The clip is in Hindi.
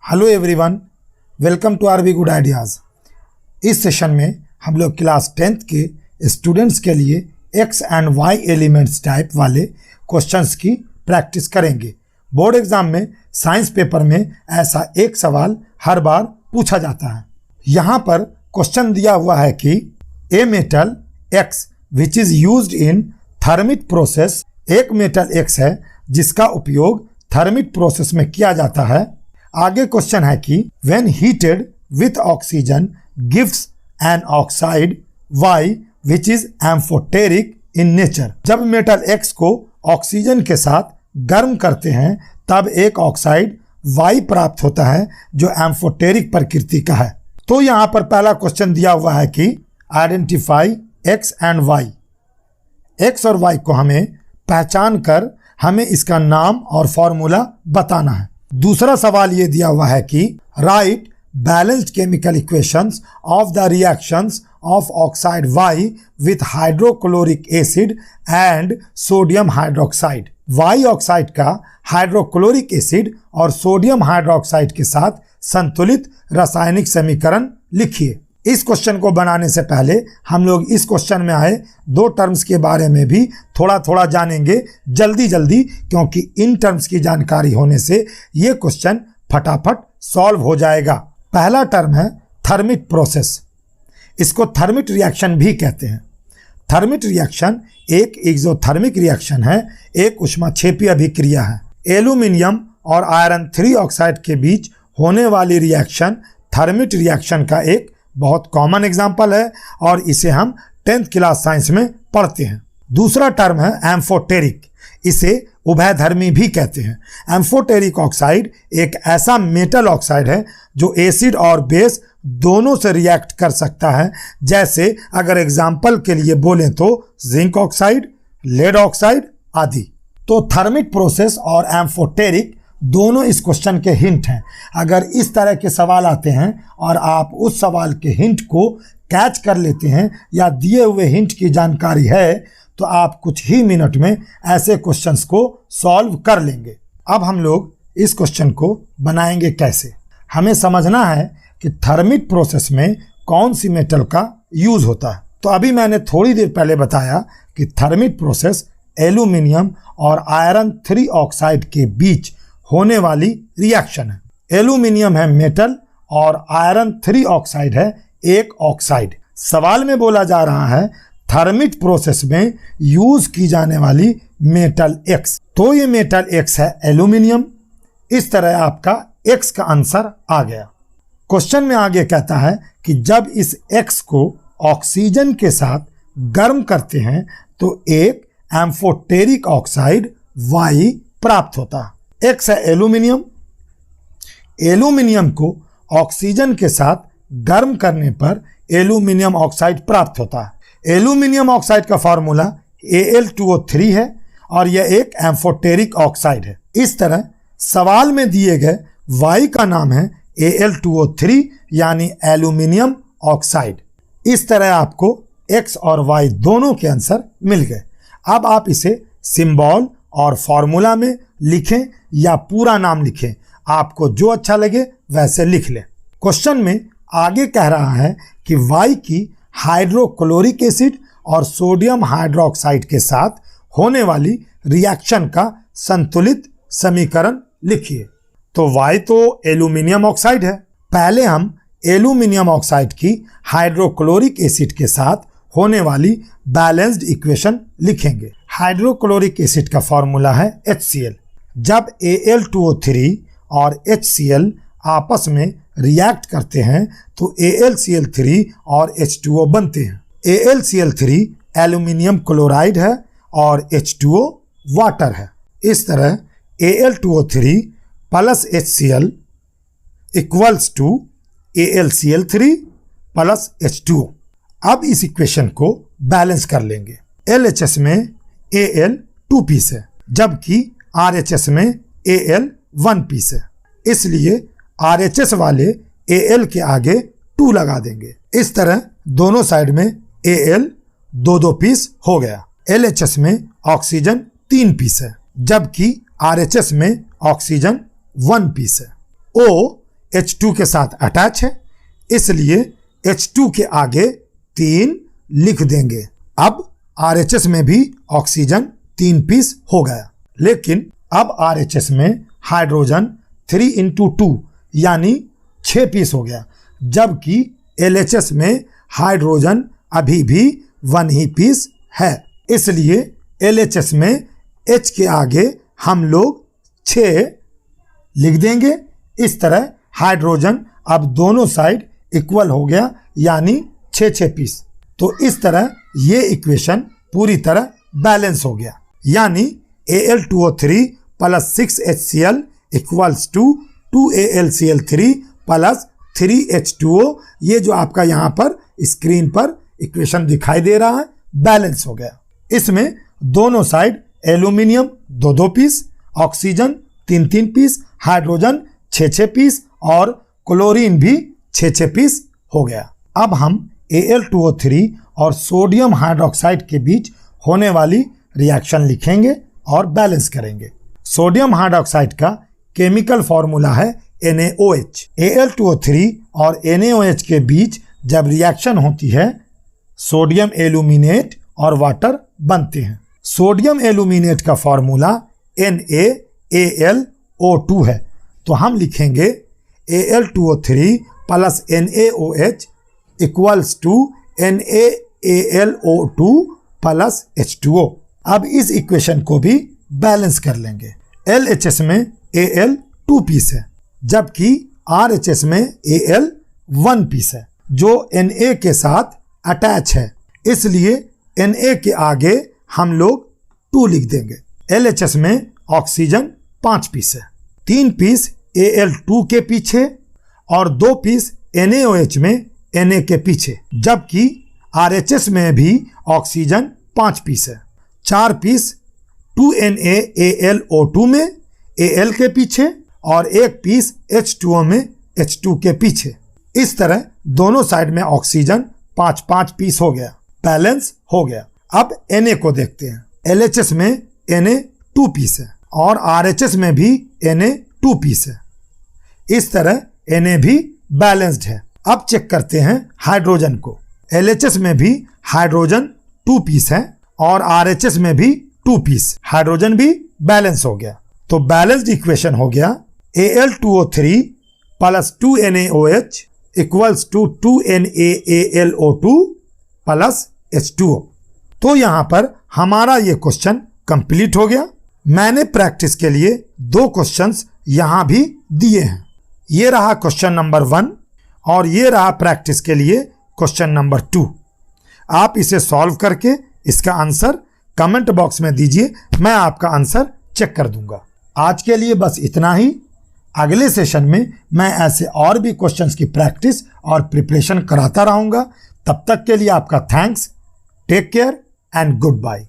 Hello everyone, welcome to RV good ideas. इस सेशन में हम लोग क्लास 10th के स्टूडेंट्स के लिए X and Y elements type वाले क्वेश्चंस की प्रैक्टिस करेंगे। बोर्ड एग्जाम में साइंस पेपर में ऐसा एक सवाल हर बार पूछा जाता है। यहाँ पर क्वेश्चन दिया हुआ है कि a metal x which is used in thermic process, एक मेटल एक्स है जिसका उपयोग थर्मिक प्रोसेस में किया जाता है। आगे क्वेश्चन है कि when heated with oxygen gives an oxide Y which is amphoteric in nature. जब मेटल एक्स को ऑक्सीजन के साथ गर्म करते हैं तब एक ऑक्साइड वाई प्राप्त होता है जो एम्फोटेरिक प्रकृति का है। तो यहाँ पर पहला क्वेश्चन दिया हुआ है कि identify X and Y. X और वाई को हमें पहचान कर हमें इसका नाम और फॉर्मूला बताना है। दूसरा सवाल ये दिया हुआ है कि write balanced chemical equations of the reactions of oxide Y with hydrochloric acid and sodium hydroxide. Y oxide का हाइड्रोक्लोरिक एसिड और सोडियम हाइड्रोक्साइड के साथ संतुलित रासायनिक समीकरण लिखिए। इस क्वेश्चन को बनाने से पहले हम लोग इस क्वेश्चन में आए दो टर्म्स के बारे में भी थोड़ा थोड़ा जानेंगे जल्दी, क्योंकि इन टर्म्स की जानकारी होने से ये क्वेश्चन फटाफट सॉल्व हो जाएगा। पहला टर्म है थर्मिक प्रोसेस। इसको थर्मिक रिएक्शन भी कहते हैं। थर्मिक रिएक्शन एक एक्सोथर्मिक रिएक्शन है, एक ऊष्माक्षेपी अभिक्रिया है। एल्यूमिनियम और आयरन 3 ऑक्साइड के बीच होने वाली रिएक्शन थर्मिक रिएक्शन का एक बहुत कॉमन एग्जाम्पल है और इसे हम 10th क्लास साइंस में पढ़ते हैं। दूसरा टर्म है एम्फोटेरिक। इसे उभयधर्मी भी कहते हैं। एम्फोटेरिक ऑक्साइड एक ऐसा मेटल ऑक्साइड है जो एसिड और बेस दोनों से रिएक्ट कर सकता है। जैसे अगर एग्जाम्पल के लिए बोलें तो जिंक ऑक्साइड, लेड ऑक्साइड आदि। तो थर्मिक प्रोसेस और एम्फोटेरिक दोनों इस क्वेश्चन के हिंट हैं। अगर इस तरह के सवाल आते हैं और आप उस सवाल के हिंट को कैच कर लेते हैं या दिए हुए हिंट की जानकारी है तो आप कुछ ही मिनट में ऐसे क्वेश्चंस को सॉल्व कर लेंगे। अब हम लोग इस क्वेश्चन को बनाएंगे कैसे। हमें समझना है कि थर्मिक प्रोसेस में कौन सी मेटल का यूज होता है। तो अभी मैंने थोड़ी देर पहले बताया कि थर्मिक प्रोसेस एल्यूमिनियम और आयरन 3 ऑक्साइड के बीच होने वाली रिएक्शन है। एल्यूमिनियम है मेटल और आयरन 3 ऑक्साइड है एक ऑक्साइड। सवाल में बोला जा रहा है थर्मिक प्रोसेस में यूज की जाने वाली मेटल एक्स। तो ये मेटल एक्स है एल्यूमिनियम। इस तरह आपका एक्स का आंसर आ गया। क्वेश्चन में आगे कहता है कि जब इस एक्स को ऑक्सीजन के साथ गर्म करते हैं तो एक एम्फोटेरिक ऑक्साइड वाई प्राप्त होता है। एक्स है एल्यूमिनियम। एल्यूमिनियम को ऑक्सीजन के साथ गर्म करने पर एल्यूमिनियम ऑक्साइड प्राप्त होता है। एल्यूमिनियम ऑक्साइड का फार्मूला Al2O3 है और यह एक एम्फोटेरिक ऑक्साइड है। इस तरह सवाल में दिए गए वाई का नाम है Al2O3 यानी एल्यूमिनियम ऑक्साइड। इस तरह आपको एक्स और वाई दोनों के आंसर मिल गए। अब आप इसे सिंबल और फॉर्मूला में लिखें या पूरा नाम लिखें, आपको जो अच्छा लगे वैसे लिख लें। क्वेश्चन में आगे कह रहा है कि वाई की हाइड्रोक्लोरिक एसिड और सोडियम हाइड्रोक्साइड के साथ होने वाली रिएक्शन का संतुलित समीकरण लिखिए। तो वाई तो एल्यूमिनियम ऑक्साइड है। पहले हम एल्यूमिनियम ऑक्साइड की हाइड्रोक्लोरिक एसिड के साथ होने वाली बैलेंस्ड इक्वेशन लिखेंगे। हाइड्रोक्लोरिक एसिड का फॉर्मूला है HCl। जब Al2O3 और HCl आपस में रिएक्ट करते हैं तो AlCl3 और H2O बनते हैं। AlCl3 एल्यूमिनियम क्लोराइड है और H2O वाटर है। इस तरह Al2O3 plus HCl equals to AlCl3 plus H2O। अब इस इक्वेशन को बैलेंस कर लेंगे। LHS में Al 2 पीस है जबकि RHS में Al 1 पीस है, इसलिए RHS वाले Al के आगे 2 लगा देंगे। इस तरह दोनों साइड में Al 2 पीस हो गया। LHS में ऑक्सीजन 3 पीस है जबकि RHS में ऑक्सीजन 1 पीस है। O H2 के साथ अटैच है, इसलिए H2 के आगे 3 लिख देंगे। अब RHS में भी ऑक्सीजन 3 पीस हो गया, लेकिन अब RHS में हाइड्रोजन 3 into 2 यानी 6 पीस हो गया, जबकि LHS में हाइड्रोजन अभी भी 1 ही पीस है, इसलिए LHS में H के आगे हम लोग 6 लिख देंगे। इस तरह हाइड्रोजन अब दोनों साइड इक्वल हो गया, यानी 6 पीस। तो इस तरह ये इक्वेशन पूरी तरह बैलेंस हो गया, यानी Al2O3 plus 6HCl equals to 2AlCl3 plus 3H2O। ये जो आपका यहाँ पर स्क्रीन पर इक्वेशन दिखाई दे रहा है बैलेंस हो गया। इसमें दोनों side aluminium 2 piece, oxygen 3 piece, hydrogen 6 piece और क्लोरीन भी 6 पीस हो गया। अब हम Al2O3 और सोडियम हाइड्रोक्साइड के बीच होने वाली रिएक्शन लिखेंगे और बैलेंस करेंगे। सोडियम हाइड्रोक्साइड का केमिकल फॉर्मूला है NaOH। Al2O3 और NaOH के बीच जब रिएक्शन होती है, सोडियम एल्यूमिनेट और वाटर बनते हैं। सोडियम एल्यूमिनेट का फॉर्मूला NaAlO2 है, तो हम लिखेंगे Al2O3 plus NaOH equals to NaAlO2 plus H2O। अब इस इक्वेशन को भी बैलेंस कर लेंगे। LHS में Al 2 पीस है, जबकि RHS में Al 1 पीस है, जो Na के साथ अटैच है, इसलिए Na के आगे हम लोग 2 लिख देंगे। LHS में ऑक्सीजन 5 पीस है, 3 पीस Al2 के पीछे और 2 पीस NaOH में Na के पीछे, जबकि RHS में भी ऑक्सीजन 5 पीस है, 4 पीस 2NaAlO2 में Al के पीछे और 1 पीस H2O में H2 के पीछे। इस तरह दोनों साइड में ऑक्सीजन 5 पीस हो गया, बैलेंस हो गया। अब Na को देखते हैं। LHS में Na 2 पीस है और RHS में भी Na 2 पीस है, इस तरह Na भी बैलेंस्ड है। अब चेक करते हैं हाइड्रोजन को। LHS में भी हाइड्रोजन 2 पीस है और RHS में भी 2 पीस, हाइड्रोजन भी बैलेंस हो गया। तो बैलेंस्ड इक्वेशन हो गया Al2O3 plus 2NaOH equals to 2NaAlO2 plus H2O। तो यहां पर हमारा ये क्वेश्चन कंप्लीट हो गया। मैंने प्रैक्टिस के लिए 2 क्वेश्चंस यहां भी दिए हैं। ये रहा क्वेश्चन नंबर 1 और ये रहा प्रैक्टिस के लिए क्वेश्चन नंबर 2। आप इसे सॉल्व करके इसका आंसर कमेंट बॉक्स में दीजिए, मैं आपका आंसर चेक कर दूंगा। आज के लिए बस इतना ही। अगले सेशन में मैं ऐसे और भी क्वेश्चंस की प्रैक्टिस और प्रिपरेशन कराता रहूंगा। तब तक के लिए आपका thanks, take care and good bye.